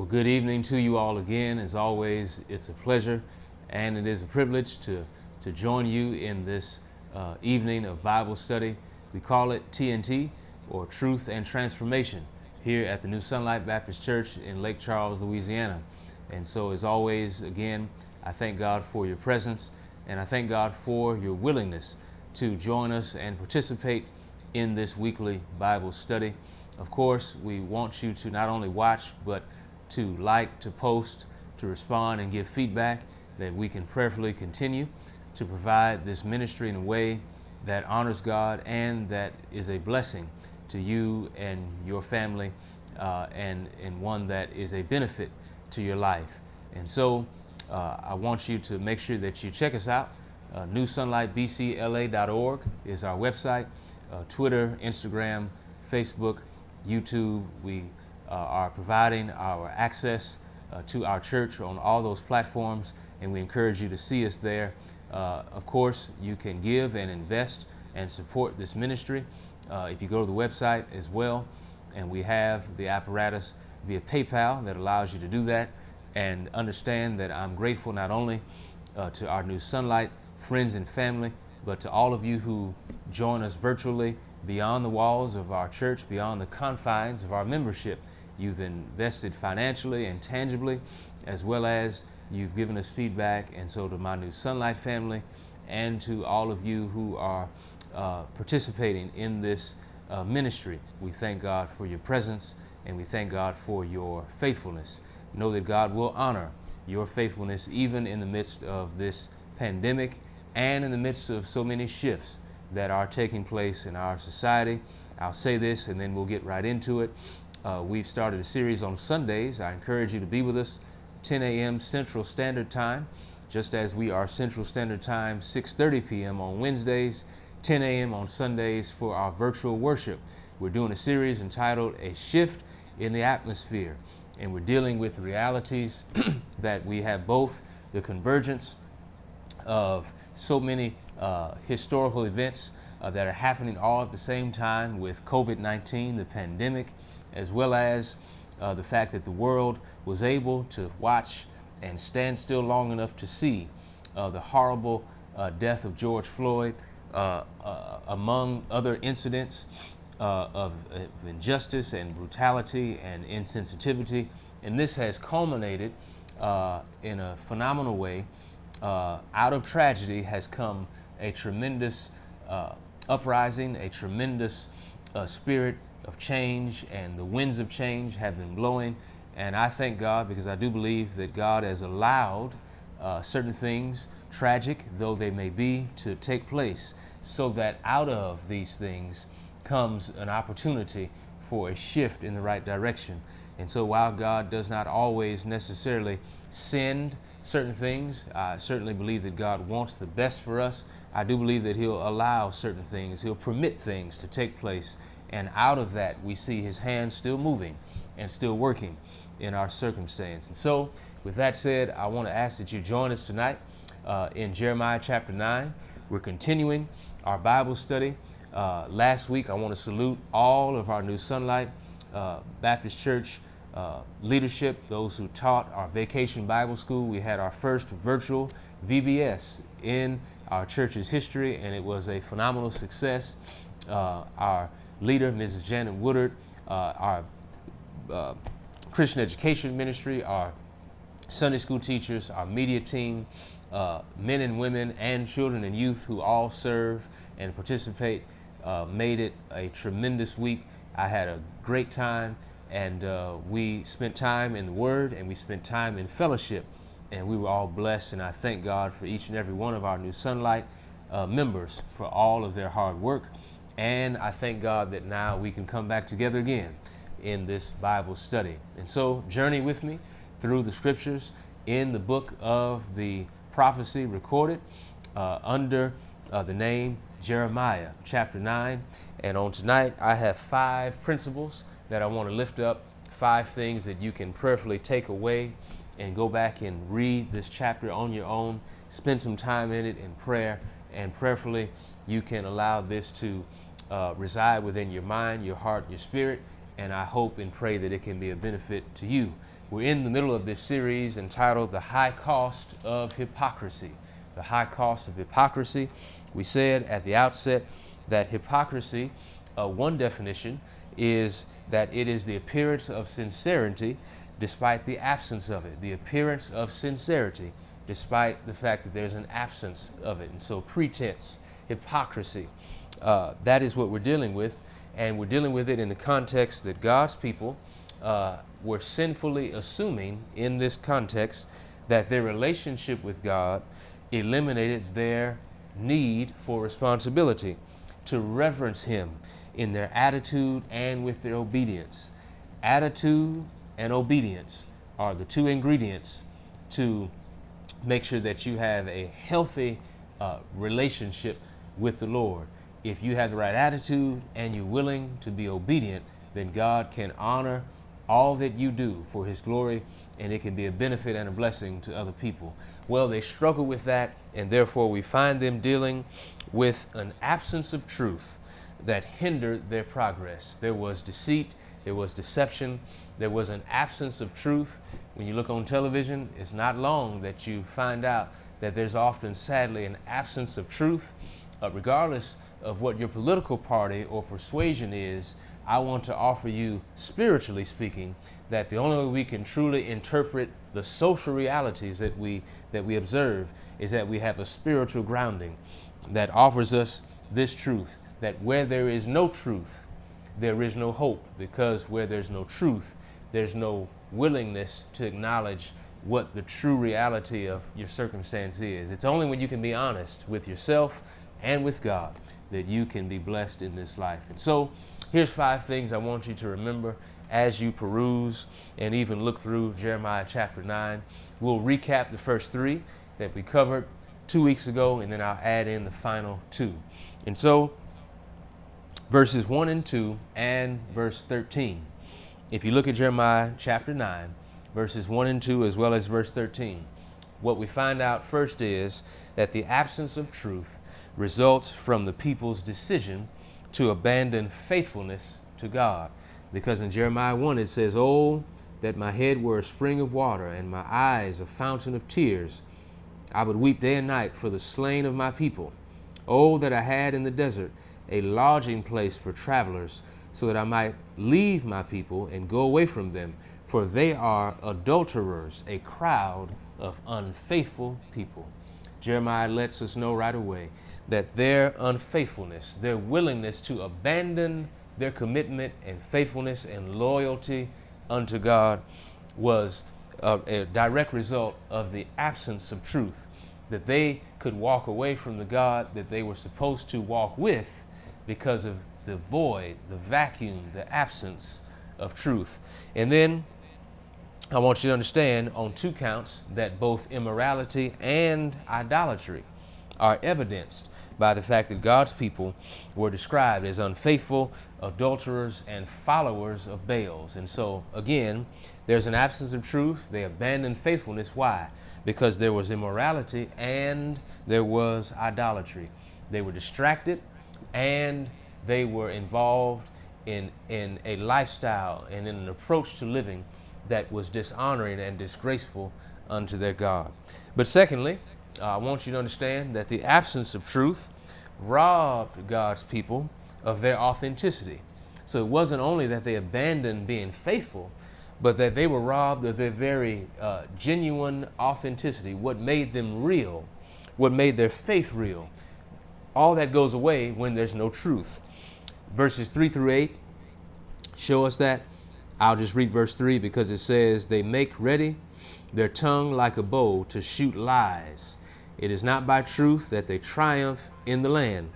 Well, good evening to you all again. As always, it's a pleasure and it is a privilege to join you in this evening of Bible study. We call it TNT, or Truth and Transformation, here at the New Sunlight Baptist Church in Lake Charles, Louisiana. And so, as always, again, I thank God for your presence, and I thank God for your willingness to join us and participate in this weekly Bible study. Of course, we want you to not only watch, but to like, to post, to respond, and give feedback, that we can prayerfully continue to provide this ministry in a way that honors God and that is a blessing to you and your family, and one that is a benefit to your life. And so I want you to make sure that you check us out. NewSunlightBCLA.org is our website. Twitter, Instagram, Facebook, YouTube. We are providing our access to our church on all those platforms, and we encourage you to see us there. Of course, you can give and invest and support this ministry if you go to the website as well, and we have the apparatus via PayPal that allows you to do that. And understand that I'm grateful not only to our New Sunlight friends and family, but to all of you who join us virtually beyond the walls of our church, beyond the confines of our membership. You've invested financially and tangibly, as well as you've given us feedback. And so to my New Sunlight family and to all of you who are participating in this ministry, we thank God for your presence, and we thank God for your faithfulness. Know that God will honor your faithfulness even in the midst of this pandemic and in the midst of so many shifts that are taking place in our society. I'll say this and then we'll get right into it. We've started a series on Sundays. I encourage you to be with us 10 a.m. Central Standard Time, just as we are Central Standard Time, 6:30 p.m. on Wednesdays, 10 a.m. on Sundays for our virtual worship. We're doing a series entitled A Shift in the Atmosphere, and we're dealing with the realities that we have both the convergence of so many historical events that are happening all at the same time with COVID-19, the pandemic, as well as the fact that the world was able to watch and stand still long enough to see the horrible death of George Floyd, among other incidents of injustice and brutality and insensitivity. And this has culminated in a phenomenal way. Out of tragedy has come a tremendous uprising, a tremendous spirit of change, and the winds of change have been blowing. And I thank God, because I do believe that God has allowed certain things, tragic though they may be, to take place, so that out of these things comes an opportunity for a shift in the right direction. And so while God does not always necessarily send certain things, I certainly believe that God wants the best for us. I do believe that He'll allow certain things, He'll permit things to take place, and out of that we see His hand still moving and still working in our circumstance. And so with that said, I want to ask that you join us tonight in Jeremiah chapter 9. We're continuing our Bible study. Last week, I want to salute all of our New Sunlight Baptist Church leadership, those who taught our Vacation Bible School. We had our first virtual VBS in our church's history, and it was a phenomenal success. Our leader, Mrs. Janet Woodard, our Christian education ministry, our Sunday school teachers, our media team, men and women and children and youth who all serve and participate, made it a tremendous week. I had a great time, and we spent time in the Word, and we spent time in fellowship, and we were all blessed. And I thank God for each and every one of our New Sunlight members for all of their hard work. And I thank God that now we can come back together again in this Bible study. And so journey with me through the scriptures in the book of the prophecy recorded under the name Jeremiah chapter 9. And on tonight, I have 5 principles that I want to lift up, 5 things that you can prayerfully take away and go back and read this chapter on your own, spend some time in it in prayer, and prayerfully you can allow this to reside within your mind, your heart, your spirit, and I hope and pray that it can be a benefit to you We're in the middle of this series entitled The High Cost of Hypocrisy. The High Cost of Hypocrisy. We said at the outset that hypocrisy, one definition, is that it is the appearance of sincerity despite the absence of it. The appearance of sincerity despite the fact that there's an absence of it. And so pretense, hypocrisy, that is what we're dealing with. And we're dealing with it in the context that God's people were sinfully assuming in this context that their relationship with God eliminated their need for responsibility, to reverence Him in their attitude and with their obedience. Attitude and obedience are the two ingredients to make sure that you have a healthy relationship with the Lord. If you have the right attitude and you're willing to be obedient, then God can honor all that you do for His glory, and it can be a benefit and a blessing to other people. Well, they struggle with that, and therefore we find them dealing with an absence of truth that hindered their progress. There was deceit, there was deception, there was an absence of truth. When you look on television, it's not long that you find out that there's often, sadly, an absence of truth. Regardless of what your political party or persuasion is, I want to offer you, spiritually speaking, that the only way we can truly interpret the social realities that we observe is that we have a spiritual grounding that offers us this truth, that where there is no truth, there is no hope, because where there's no truth, there's no willingness to acknowledge what the true reality of your circumstance is. It's only when you can be honest with yourself and with God that you can be blessed in this life. And so here's 5 things I want you to remember as you peruse and even look through Jeremiah chapter 9. We'll recap the first 3 that we covered 2 weeks ago, and then I'll add in the final 2. And so verses 1 and 2 and verse 13. If you look at Jeremiah chapter 9, verses 1 and 2 as well as verse 13, what we find out first is that the absence of truth results from the people's decision to abandon faithfulness to God. Because in Jeremiah 1 it says, "Oh, that my head were a spring of water and my eyes a fountain of tears. I would weep day and night for the slain of my people. Oh, that I had in the desert a lodging place for travelers, so that I might leave my people and go away from them, for they are adulterers, a crowd of unfaithful people." Jeremiah lets us know right away that their unfaithfulness, their willingness to abandon their commitment and faithfulness and loyalty unto God was a direct result of the absence of truth, that they could walk away from the God that they were supposed to walk with because of the void, the vacuum, the absence of truth. And then I want you to understand on 2 counts that both immorality and idolatry are evidenced by the fact that God's people were described as unfaithful, adulterers, and followers of Baals. And so, again, there's an absence of truth. They abandoned faithfulness. Why? Because there was immorality and there was idolatry. They were distracted and they were involved in a lifestyle and in an approach to living that was dishonoring and disgraceful unto their God. But secondly, I want you to understand that the absence of truth robbed God's people of their authenticity. So it wasn't only that they abandoned being faithful, but that they were robbed of their very genuine authenticity, what made them real, what made their faith real. All that goes away when there's no truth. Verses 3 through 8 show us that. I'll just read verse 3 because it says, "They make ready their tongue like a bow to shoot lies. It is not by truth that they triumph in the land.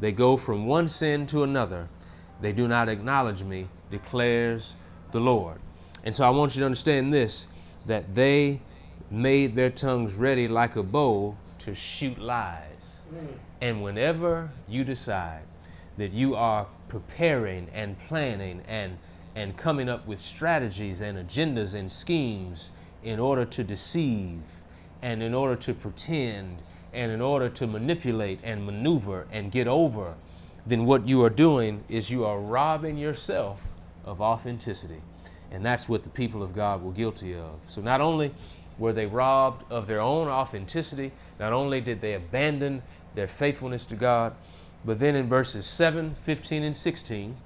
They go from one sin to another. They do not acknowledge me, declares the Lord." And so I want you to understand this, that they made their tongues ready like a bow to shoot lies. And whenever you decide that you are preparing and planning and coming up with strategies and agendas and schemes in order to deceive and in order to pretend and in order to manipulate and maneuver and get over, then what you are doing is you are robbing yourself of authenticity. And that's what the people of God were guilty of. So not only were they robbed of their own authenticity, not only did they abandon their faithfulness to God, but then in verses 7, 15, and 16,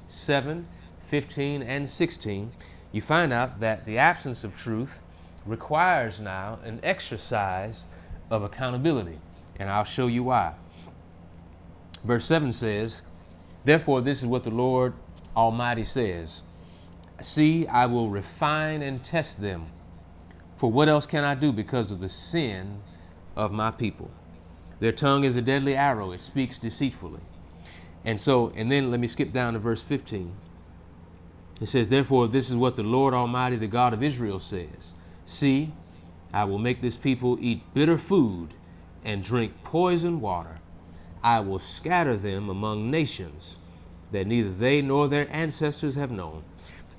7, 15, and 16, you find out that the absence of truth requires now an exercise of accountability. And I'll show you why. Verse 7 says, "Therefore, this is what the Lord Almighty says. See, I will refine and test them. For what else can I do because of the sin of my people? Their tongue is a deadly arrow. It speaks deceitfully." And then let me skip down to verse 15. It says, "Therefore, this is what the Lord Almighty, the God of Israel says. See, I will make this people eat bitter food and drink poison water. I will scatter them among nations that neither they nor their ancestors have known.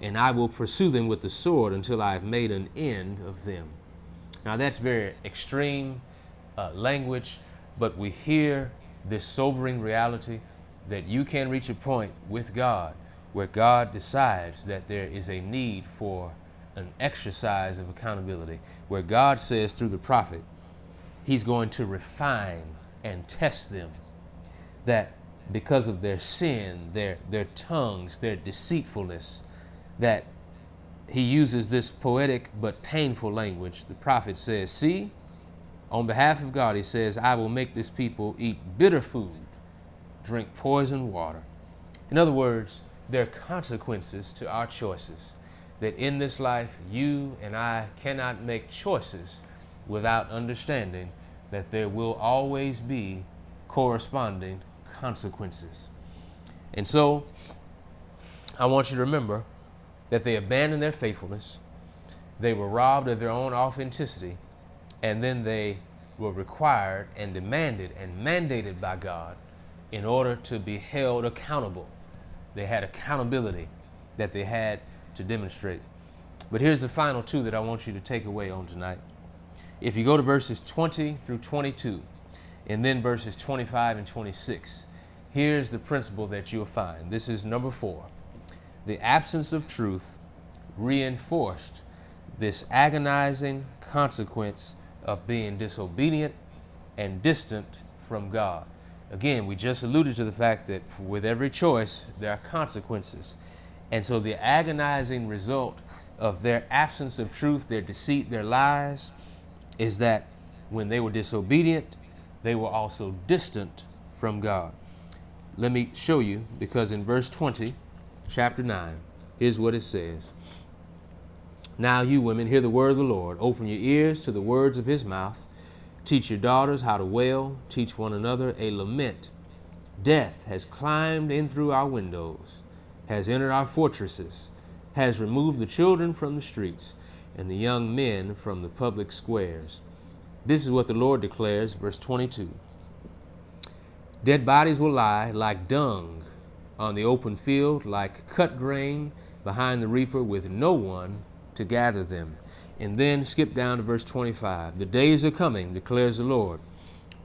And I will pursue them with the sword until I have made an end of them." Now that's very extreme language, but we hear this sobering reality that you can reach a point with God where God decides that there is a need for an exercise of accountability, where God says through the prophet, he's going to refine and test them, that because of their sin, their tongues, their deceitfulness, that he uses this poetic but painful language. The prophet says, see, on behalf of God, he says, I will make this people eat bitter food, drink poison water. In other words, there are consequences to our choices, that in this life, you and I cannot make choices without understanding that there will always be corresponding consequences. And so I want you to remember that they abandoned their faithfulness, they were robbed of their own authenticity, and then they were required and demanded and mandated by God in order to be held accountable. They had accountability that they had to demonstrate. But here's the final two that I want you to take away on tonight. If you go to verses 20 through 22, and then verses 25 and 26, here's the principle that you'll find. This is number 4. The absence of truth reinforced this agonizing consequence of being disobedient and distant from God. Again, we just alluded to the fact that with every choice, there are consequences. And so the agonizing result of their absence of truth, their deceit, their lies, is that when they were disobedient, they were also distant from God. Let me show you, because in verse 20, chapter 9, here's what it says. Now you women, hear the word of the Lord. Open your ears to the words of his mouth. Teach your daughters how to wail. Teach one another a lament. Death has climbed in through our windows, has entered our fortresses, has removed the children from the streets and the young men from the public squares. This is what the Lord declares, verse 22. Dead bodies will lie like dung on the open field, like cut grain behind the reaper, with no one to gather them. And then skip down to verse 25. The days are coming, declares the Lord,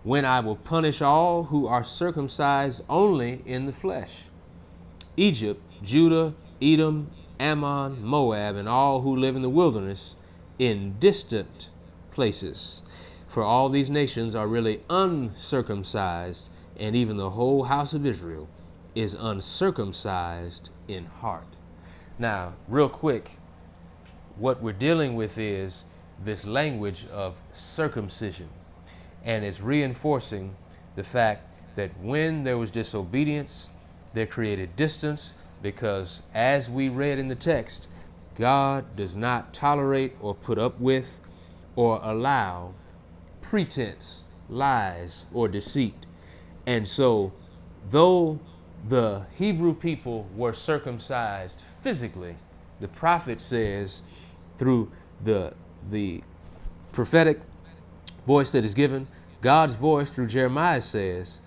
when I will punish all who are circumcised only in the flesh. Egypt, Judah, Edom, Ammon, Moab, and all who live in the wilderness in distant places. For all these nations are really uncircumcised, and even the whole house of Israel is uncircumcised in heart. Now, real quick, what we're dealing with is this language of circumcision, and it's reinforcing the fact that when there was disobedience, there created distance, because as we read in the text, God does not tolerate or put up with or allow pretense, lies, or deceit. And so, though the Hebrew people were circumcised physically, the prophet says, through the prophetic voice that is given, God's voice through Jeremiah says,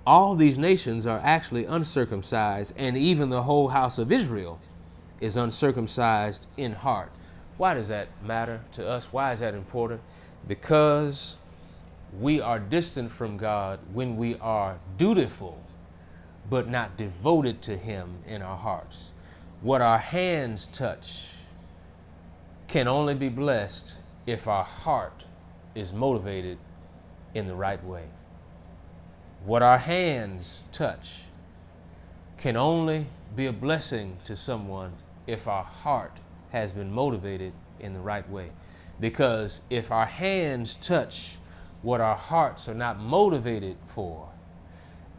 all these nations are actually uncircumcised, and even the whole house of Israel is uncircumcised in heart. Why does that matter to us? Why is that important? Because we are distant from God when we are dutiful, but not devoted to him in our hearts. What our hands touch can only be blessed if our heart is motivated in the right way. What our hands touch can only be a blessing to someone if our heart has been motivated in the right way. Because if our hands touch what our hearts are not motivated for,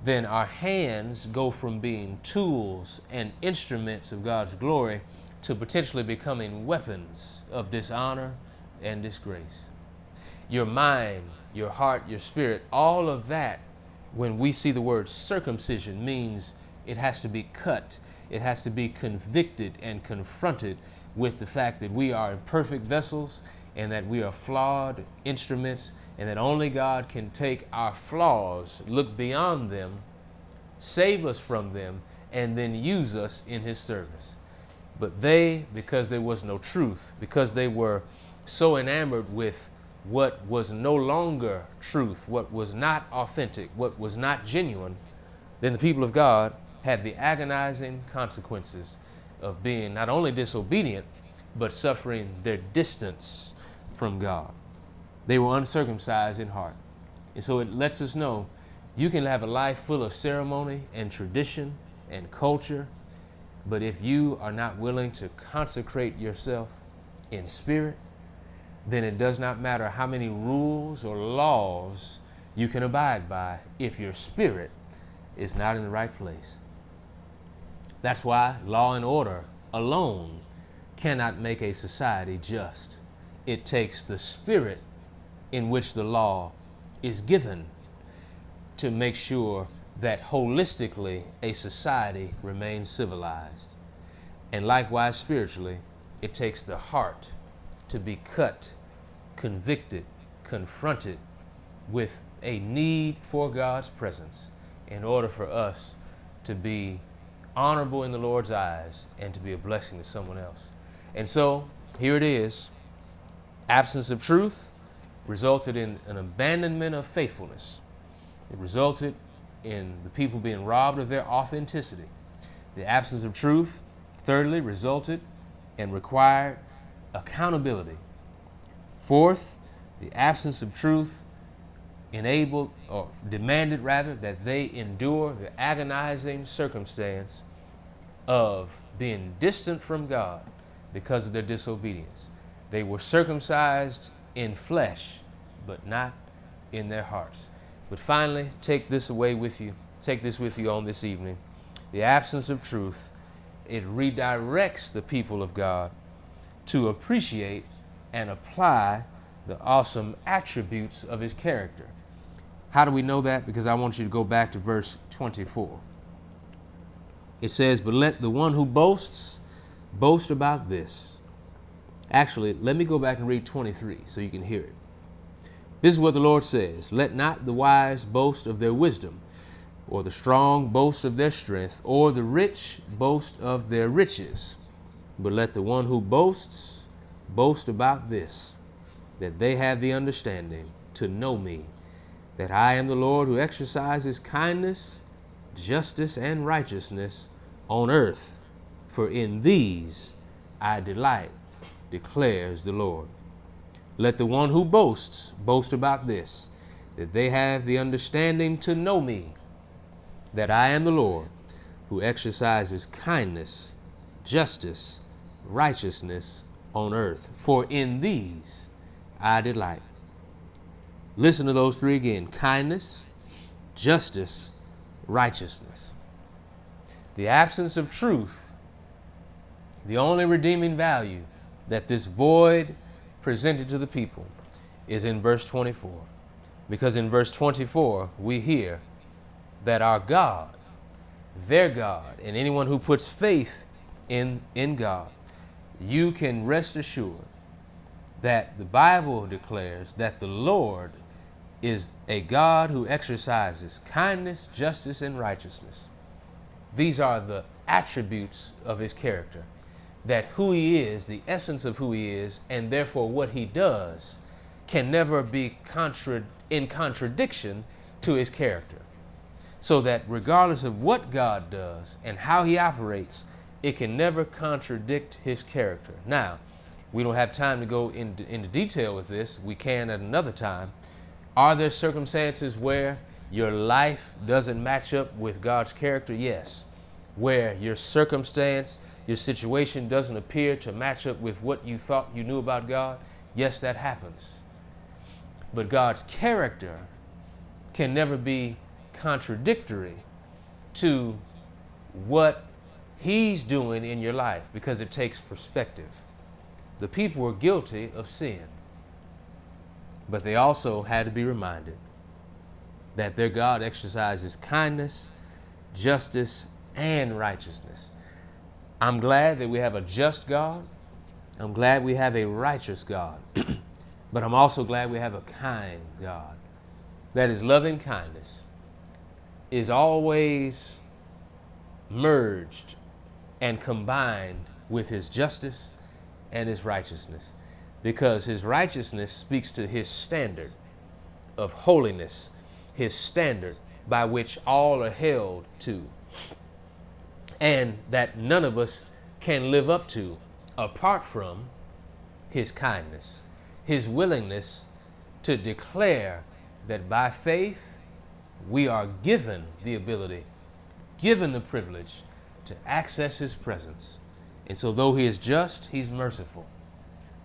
then our hands go from being tools and instruments of God's glory to potentially becoming weapons of dishonor and disgrace. Your mind, your heart, your spirit, all of that, when we see the word circumcision, means it has to be cut. It has to be convicted and confronted with the fact that we are imperfect vessels and that we are flawed instruments, and that only God can take our flaws, look beyond them, save us from them, and then use us in His service. But they, because there was no truth, because they were so enamored with what was no longer truth, what was not authentic, what was not genuine, then the people of God had the agonizing consequences of being not only disobedient, but suffering their distance from God. They were uncircumcised in heart. And so it lets us know you can have a life full of ceremony and tradition and culture, but if you are not willing to consecrate yourself in spirit, then it does not matter how many rules or laws you can abide by if your spirit is not in the right place. That's why law and order alone cannot make a society just. It takes the spirit in which the law is given to make sure that holistically a society remains civilized. And likewise spiritually, it takes the heart to be cut, convicted, confronted with a need for God's presence in order for us to be honorable in the Lord's eyes and to be a blessing to someone else. And so here it is. Absence of truth resulted in an abandonment of faithfulness. It resulted in the people being robbed of their authenticity. The absence of truth, thirdly, resulted and required accountability. Fourth, the absence of truth enabled or demanded rather that they endure the agonizing circumstance of being distant from God because of their disobedience. They were circumcised in flesh, but not in their hearts. But finally, take this with you on this evening. The absence of truth, it redirects the people of God to appreciate and apply the awesome attributes of His character. How do we know that? Because I want you to go back to verse 24. It says, "But let the one who boasts boast about this." Actually, let me go back and read 23 so you can hear it. This is what the Lord says: "Let not the wise boast of their wisdom, or the strong boast of their strength, or the rich boast of their riches. But let the one who boasts boast about this, that they have the understanding to know me, that I am the Lord who exercises kindness, justice, and righteousness on earth. For in these I delight, declares the Lord. Let the one who boasts boast about this, that they have the understanding to know me, that I am the Lord who exercises kindness, justice, righteousness on earth. For in these I delight." Listen to those three again: kindness, justice, righteousness. The absence of truth, the only redeeming value that this void presented to the people, is in verse 24. Because in verse 24, we hear that our God, their God, and anyone who puts faith in God, you can rest assured that the Bible declares that the Lord is a God who exercises kindness, justice, and righteousness. These are the attributes of His character, that who He is, the essence of who He is, and therefore what He does can never be in contradiction to His character. So that regardless of what God does and how He operates, it can never contradict His character. Now, We don't have time to go into detail with this. We can at another time. Are there circumstances where your life doesn't match up with God's character? Yes. Where your circumstance, your situation doesn't appear to match up with what you thought you knew about God? Yes, that happens. But God's character can never be contradictory to what He's doing in your life, because it takes perspective. The people were guilty of sin, but they also had to be reminded that their God exercises kindness, justice, and righteousness. I'm glad that we have a just God. I'm glad we have a righteous God. But I'm also glad we have a kind God. That His loving kindness is always merged and combined with His justice and His righteousness, because His righteousness speaks to His standard of holiness, His standard by which all are held to, and that none of us can live up to apart from His kindness, His willingness to declare that by faith we are given the ability, given the privilege to access His presence. And so though He is just, He's merciful.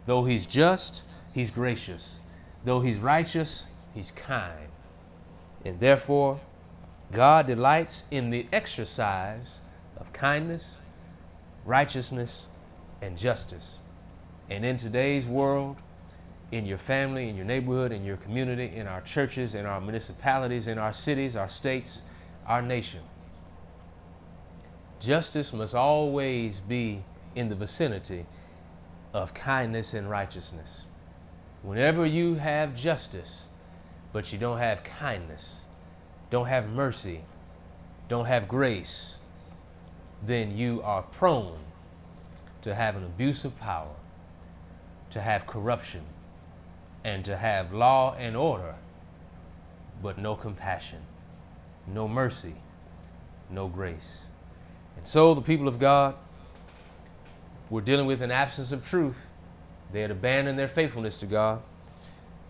Though He's just, He's gracious. Though He's righteous, He's kind. And therefore, God delights in the exercise of kindness, righteousness, and justice. And in today's world, in your family, in your neighborhood, in your community, in our churches, in our municipalities, in our cities, our states, our nation, justice must always be in the vicinity of kindness and righteousness. Whenever you have justice, but you don't have kindness, don't have mercy, don't have grace, then you are prone to have an abuse of power, to have corruption, and to have law and order, but no compassion, no mercy, no grace. And so the people of God were dealing with an absence of truth. They had abandoned their faithfulness to God.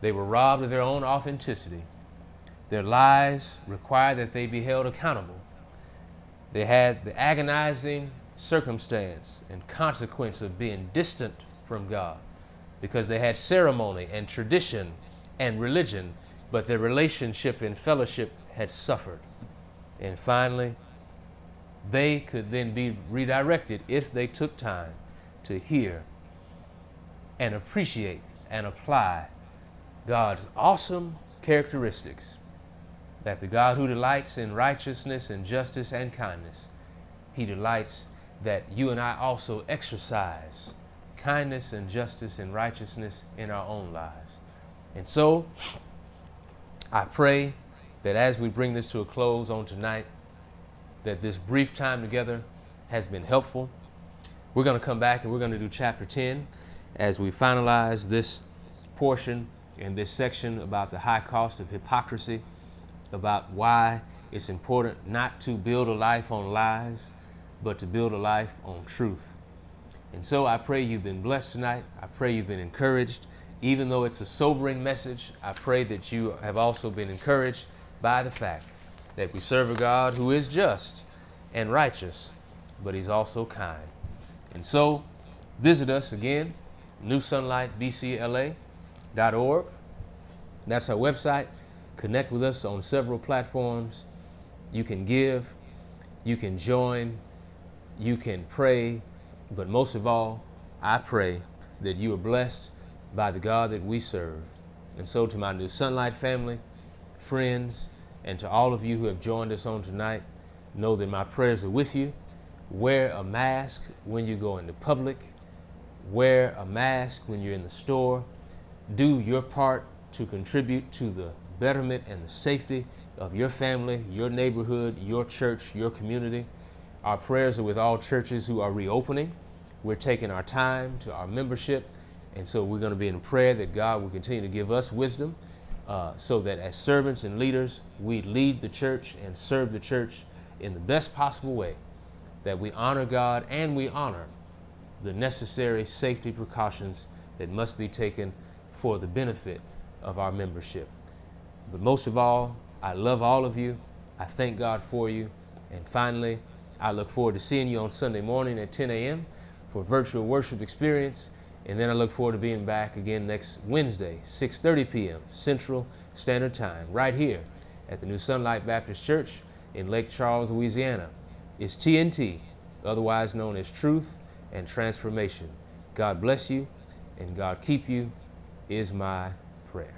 They were robbed of their own authenticity. Their lies required that they be held accountable. They had the agonizing circumstance and consequence of being distant from God, because they had ceremony and tradition and religion, but their relationship and fellowship had suffered. And finally, they could then be redirected if they took time to hear and appreciate and apply God's awesome characteristics, that the God who delights in righteousness and justice and kindness, He delights that you and I also exercise kindness and justice and righteousness in our own lives. And so I pray that as we bring this to a close on tonight, that this brief time together has been helpful. We're going to come back and we're going to do chapter 10 as we finalize this portion in this section about the high cost of hypocrisy, about why it's important not to build a life on lies, but to build a life on truth. And so I pray you've been blessed tonight. I pray you've been encouraged. Even though it's a sobering message, I pray that you have also been encouraged by the fact that we serve a God who is just and righteous, but He's also kind. And so visit us again, newsunlightbcla.org. That's our website. Connect with us on several platforms. You can give, you can join, you can pray, but most of all, I pray that you are blessed by the God that we serve. And so to my New Sunlight family, friends, and to all of you who have joined us on tonight, know that my prayers are with you. Wear a mask when you go into public. Wear a mask when you're in the store. Do your part to contribute to the betterment and the safety of your family, your neighborhood, your church, your community. Our prayers are with all churches who are reopening. We're taking our time to our membership, and so we're going to be in prayer that God will continue to give us wisdom, so that as servants and leaders, we lead the church and serve the church in the best possible way, that we honor God and we honor the necessary safety precautions that must be taken for the benefit of our membership. But most of all, I love all of you. I thank God for you. And finally, I look forward to seeing you on Sunday morning at 10 a.m. for virtual worship experience. And then I look forward to being back again next Wednesday, 6:30 p.m. Central Standard Time, right here at the New Sunlight Baptist Church in Lake Charles, Louisiana. It's TNT, otherwise known as Truth and Transformation. God bless you and God keep you is my prayer.